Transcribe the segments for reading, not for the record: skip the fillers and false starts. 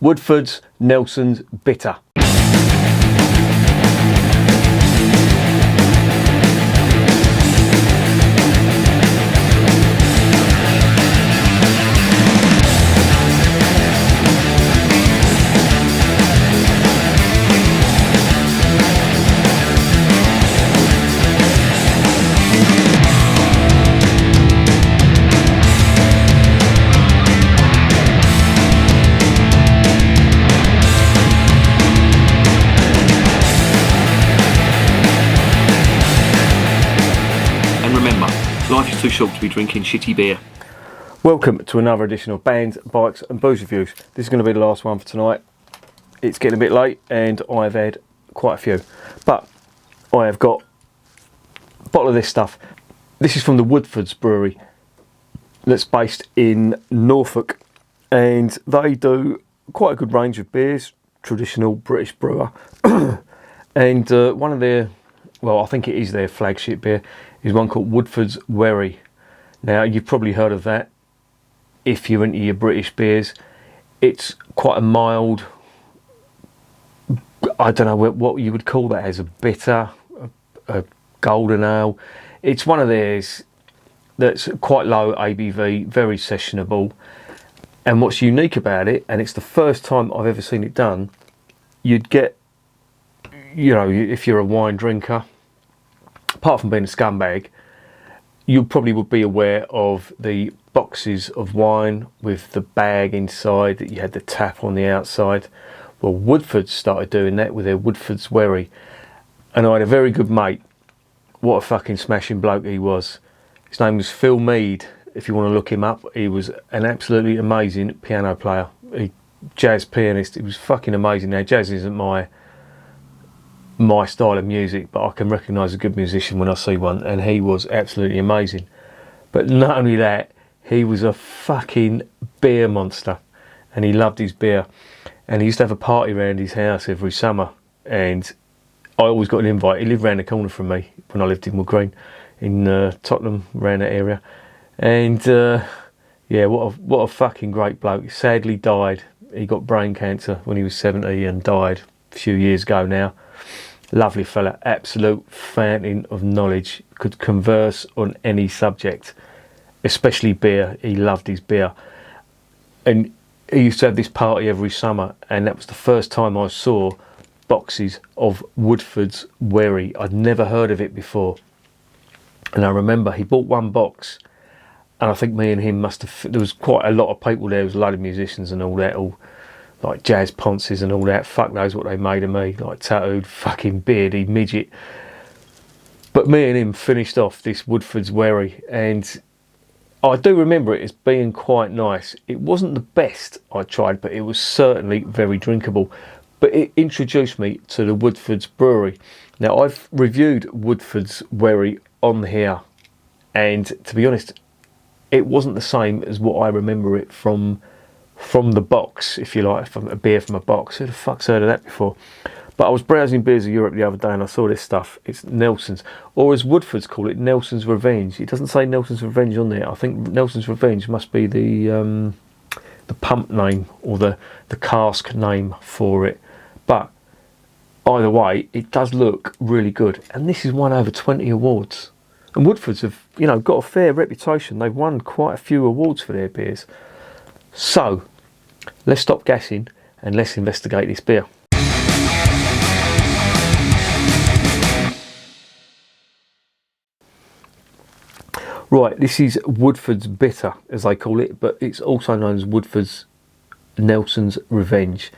Woodforde's Nelson's Bitter. Life is too short to be drinking shitty beer. Welcome to another edition of Bands, Bikes and Booze Reviews. This is going to be the last one for tonight. It's getting a bit late and I've had quite a few. But I have got a bottle of this stuff. This is from the Woodforde's Brewery that's based in Norfolk. And they do quite a good range of beers, traditional British brewer. And one of their, well, I think it is their flagship beer, is one called Woodforde's Brewery. Now, you've probably heard of that if you're into your British beers. It's quite a mild, I don't know what you would call that, as a bitter, a golden ale. It's one of theirs that's quite low ABV, very sessionable. And what's unique about it, and it's the first time I've ever seen it done, you'd get, you know, if you're a wine drinker, apart from being a scumbag, you probably would be aware of the boxes of wine with the bag inside that you had the tap on the outside. Well, Woodforde started doing that with their Woodforde's Brewery. And I had a very good mate. What a fucking smashing bloke he was. His name was Phil Mead, if you want to look him up. He was an absolutely amazing piano player. Jazz pianist. He was fucking amazing. Now, jazz isn't my style of music, but I can recognise a good musician when I see one, and he was absolutely amazing. But not only that, he was a fucking beer monster, and he loved his beer, and he used to have a party around his house every summer, and I always got an invite. He lived round the corner from me when I lived in Wood Green, in Tottenham, around that area, and yeah, what a fucking great bloke. He sadly died. He got brain cancer when he was 70 and died a few years ago now. Lovely fella, absolute fountain of knowledge, could converse on any subject, especially beer. He loved his beer, and he used to have this party every summer, and that was the first time I saw boxes of Woodforde's Brewery. I'd never heard of it before, and I remember he bought one box, and I think me and him must have, there was quite a lot of people there, there was a load of musicians and all that, all like jazz ponces and all that. Fuck knows what they made of me, like tattooed fucking beardy midget. But me and him finished off this Woodforde's Brewery, and I do remember it as being quite nice. It wasn't the best I tried, but it was certainly very drinkable. But it introduced me to the Woodforde's Brewery. Now, I've reviewed Woodforde's Brewery on here, and to be honest, it wasn't the same as what I remember it from the box, if you like, from a beer from a box. Who the fuck's heard of that before? But I was browsing Beers of Europe the other day and I saw this stuff. It's Nelson's, or as Woodforde's call it, Nelson's Revenge. It doesn't say Nelson's Revenge on there. I think Nelson's Revenge must be the pump name or the cask name for it. But either way, it does look really good. And this has won over 20 awards. And Woodforde's have, you know, got a fair reputation. They've won quite a few awards for their beers. So, let's stop gassing and let's investigate this beer. Right, this is Woodforde's Bitter, as they call it, but it's also known as Woodforde's Nelson's Revenge.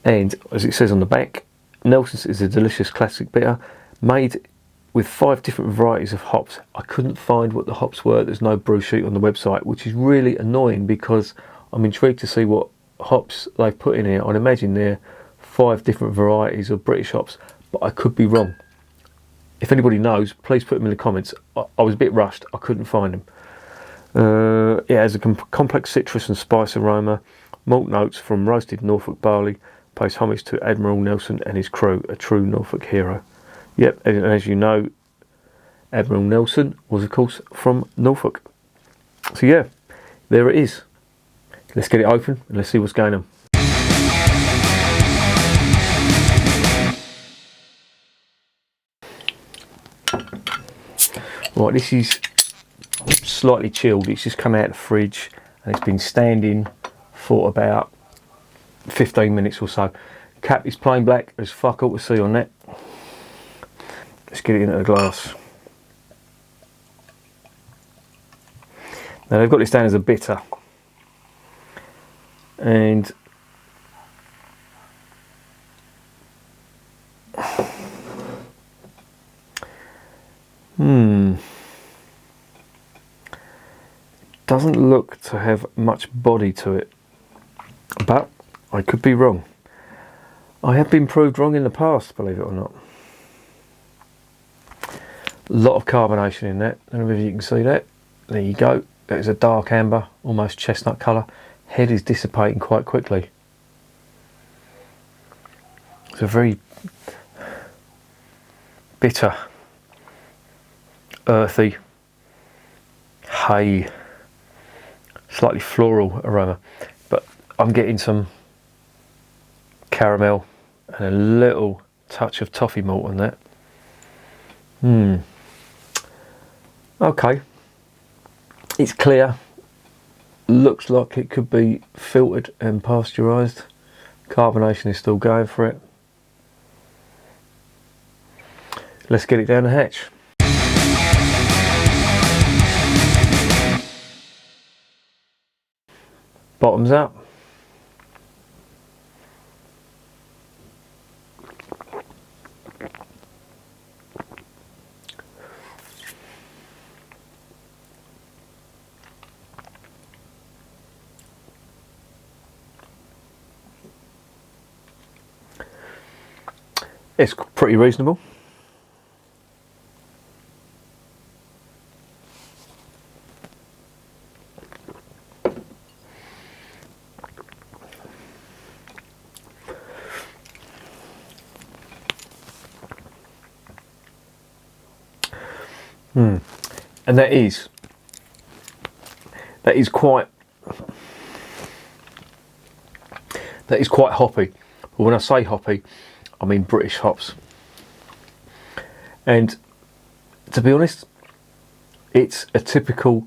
And as it says on the back, Nelson's is a delicious classic bitter made with 5 different varieties of hops. I couldn't find what the hops were. There's no brew sheet on the website, which is really annoying because I'm intrigued to see what hops they've put in here. I'd imagine they're 5 different varieties of British hops, but I could be wrong. If anybody knows, please put them in the comments. I was a bit rushed. I couldn't find them. It has a complex citrus and spice aroma, malt notes from roasted Norfolk barley, pays homage to Admiral Nelson and his crew, a true Norfolk hero. Yep, and as you know, Admiral Nelson was, of course, from Norfolk. So yeah, there it is. Let's get it open and let's see what's going on. Right, this is slightly chilled. It's just come out of the fridge and it's been standing for about 15 minutes or so. Cap is plain black. There's fuck all to see on that. Let's get it into the glass. Now they've got this down as a bitter, and doesn't look to have much body to it, but I could be wrong. I have been proved wrong in the past, believe it or not. A lot of carbonation in that. I don't know if you can see that. There you go. That is a dark amber, almost chestnut colour. Head is dissipating quite quickly. It's a very bitter, earthy, hay, slightly floral aroma. But I'm getting some caramel and a little touch of toffee malt on that. Okay, it's clear, looks like it could be filtered and pasteurised. Carbonation is still going for it. Let's get it down the hatch. Bottoms up. It's pretty reasonable. And that is quite hoppy. But when I say hoppy, I mean British hops. And to be honest, it's a typical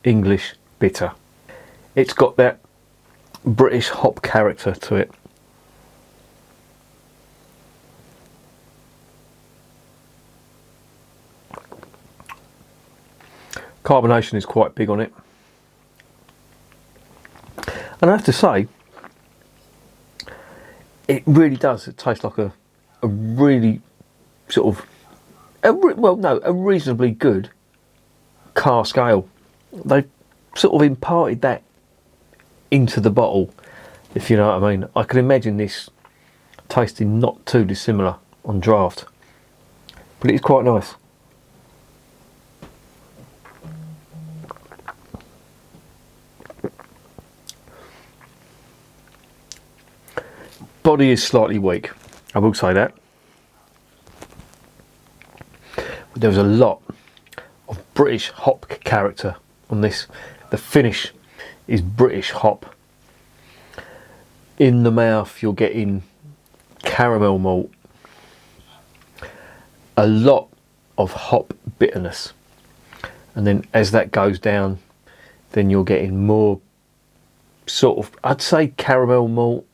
English bitter. It's got that British hop character to it. Carbonation is quite big on it. And I have to say, it really does. It tastes like a really sort of, a reasonably good cask ale. They've sort of imparted that into the bottle, if you know what I mean. I can imagine this tasting not too dissimilar on draft, but it's quite nice. Body is slightly weak, I will say that. But there was a lot of British hop character on this. The finish is British hop. In the mouth you're getting caramel malt, a lot of hop bitterness, and then as that goes down, then you're getting more sort of, I'd say caramel malt,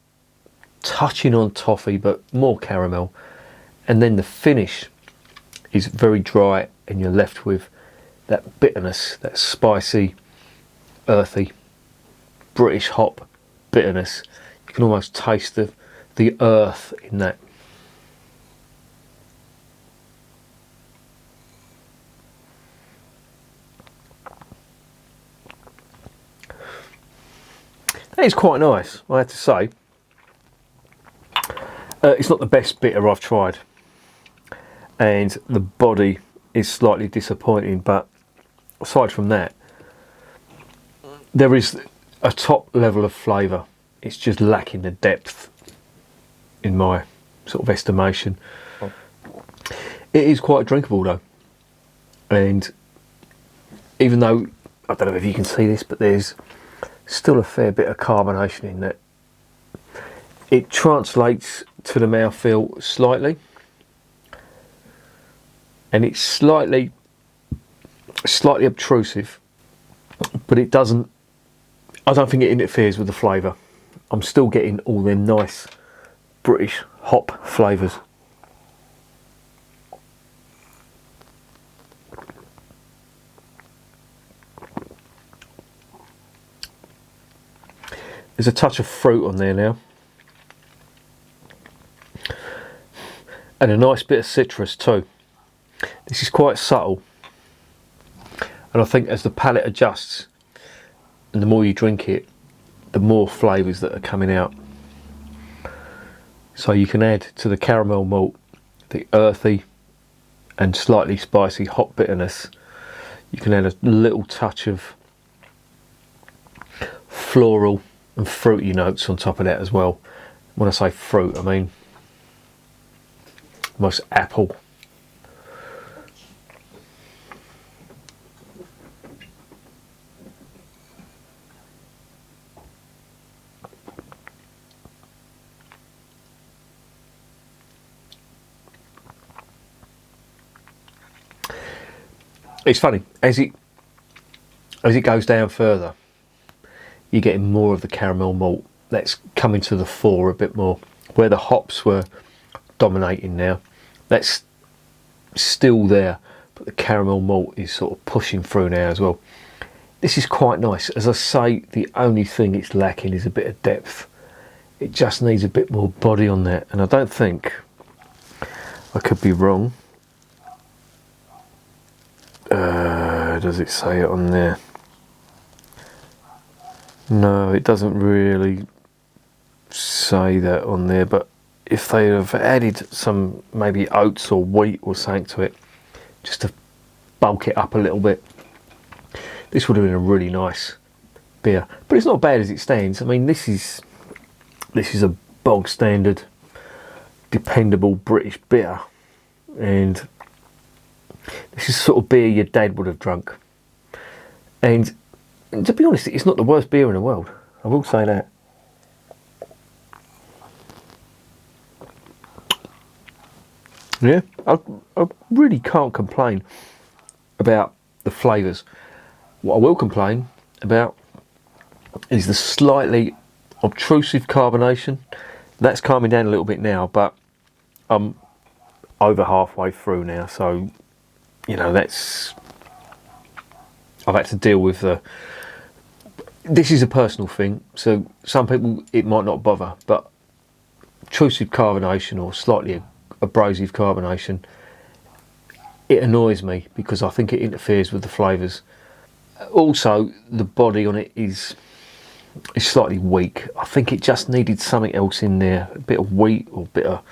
touching on toffee, but more caramel, and then the finish is very dry and you're left with that bitterness, that spicy, earthy British hop bitterness. You can almost taste the earth in that. That is quite nice, I have to say. It's not the best bitter I've tried, and the body is slightly disappointing, but aside from that, there is a top level of flavour. It's just lacking the depth, in my sort of estimation. It is quite drinkable though, and even though, I don't know if you can see this, but there's still a fair bit of carbonation in that. It translates to the mouthfeel slightly, and it's slightly slightly obtrusive, but it doesn't, I don't think it interferes with the flavour. I'm still getting all them nice British hop flavours. There's a touch of fruit on there now. And a nice bit of citrus too. This is quite subtle. And I think as the palate adjusts, and the more you drink it, the more flavours that are coming out. So you can add to the caramel malt the earthy and slightly spicy hop bitterness. You can add a little touch of floral and fruity notes on top of that as well. When I say fruit, I mean almost apple. It's funny, as it goes down further, you're getting more of the caramel malt that's coming to the fore a bit more. Where the hops were dominating now, that's still there, but the caramel malt is sort of pushing through now as well. This is quite nice. As I say, the only thing it's lacking is a bit of depth. It just needs a bit more body on that, and I don't think, I could be wrong. Does it say it on there? No, it doesn't really say that on there, but if they have added some maybe oats or wheat or something to it, just to bulk it up a little bit, this would have been a really nice beer. But it's not bad as it stands. I mean, this is a bog standard, dependable British beer, and this is the sort of beer your dad would have drunk. And to be honest, it's not the worst beer in the world. I will say that. Yeah, I really can't complain about the flavours. What I will complain about is the slightly obtrusive carbonation. That's calming down a little bit now, but I'm over halfway through now, so you know, I've had to deal with this is a personal thing, so some people it might not bother, but obtrusive carbonation or slightly abrasive carbonation, it annoys me because I think it interferes with the flavours. Also, the body on it is slightly weak. I think it just needed something else in there, a bit of wheat or a bit of,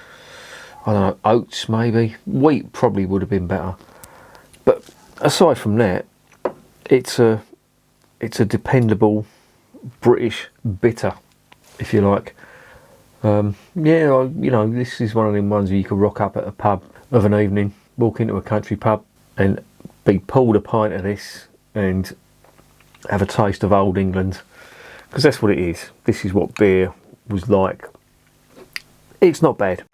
I don't know, oats maybe. Wheat probably would have been better. But aside from that, it's a dependable British bitter, if you like. Yeah, you know, this is one of them ones where you can rock up at a pub of an evening, walk into a country pub and be pulled a pint of this and have a taste of old England, because that's what it is. This is what beer was like. It's not bad.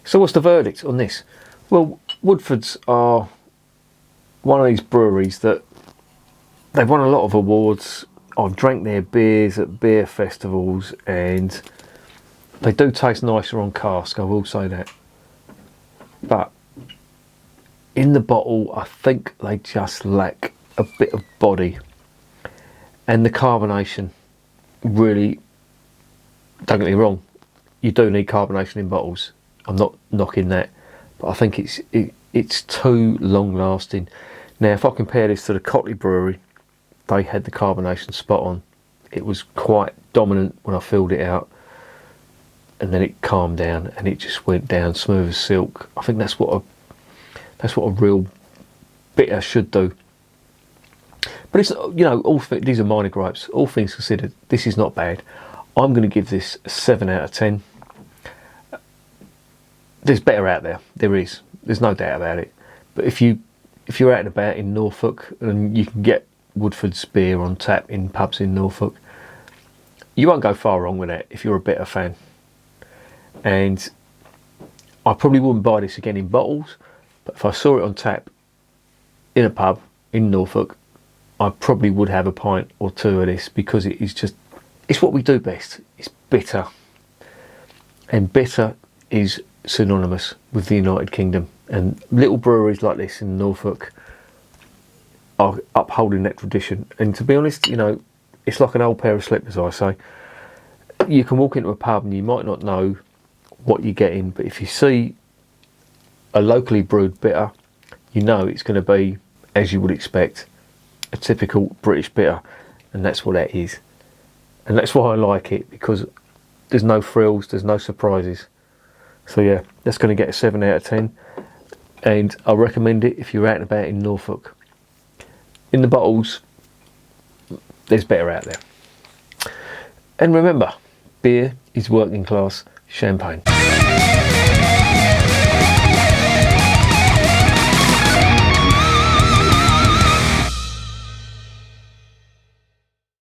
So what's the verdict on this? Well, Woodforde's are one of these breweries that they've won a lot of awards. I've drank their beers at beer festivals and they do taste nicer on cask, I will say that. But in the bottle, I think they just lack a bit of body. And the carbonation really, don't get me wrong, you do need carbonation in bottles. I'm not knocking that, but I think it's too long lasting. Now, if I compare this to the Cotley Brewery, they had the carbonation spot on. It was quite dominant when I filled it out, and then it calmed down and it just went down smooth as silk. I think that's what a real bitter should do. But it's, you know, these are minor gripes. All things considered, this is not bad. I'm going to give this a 7 out of 10. There's better out there. There is. There's no doubt about it. But if you're out and about in Norfolk and you can get Woodforde's beer on tap in pubs in Norfolk, you won't go far wrong with that if you're a bitter fan. And I probably wouldn't buy this again in bottles, but if I saw it on tap in a pub in Norfolk, I probably would have a pint or two of this, because it is just, it's what we do best. It's bitter, and bitter is synonymous with the United Kingdom, and little breweries like this in Norfolk are upholding that tradition. And to be honest, you know, it's like an old pair of slippers, I say. You can walk into a pub and you might not know what you're getting, but if you see a locally brewed bitter, you know it's going to be, as you would expect, a typical British bitter, and that's what that is. And that's why I like it, because there's no frills, there's no surprises. So yeah, that's going to get a 7 out of 10, and I recommend it if you're out and about in Norfolk. In the bottles, there's better out there. And remember, beer is working class champagne.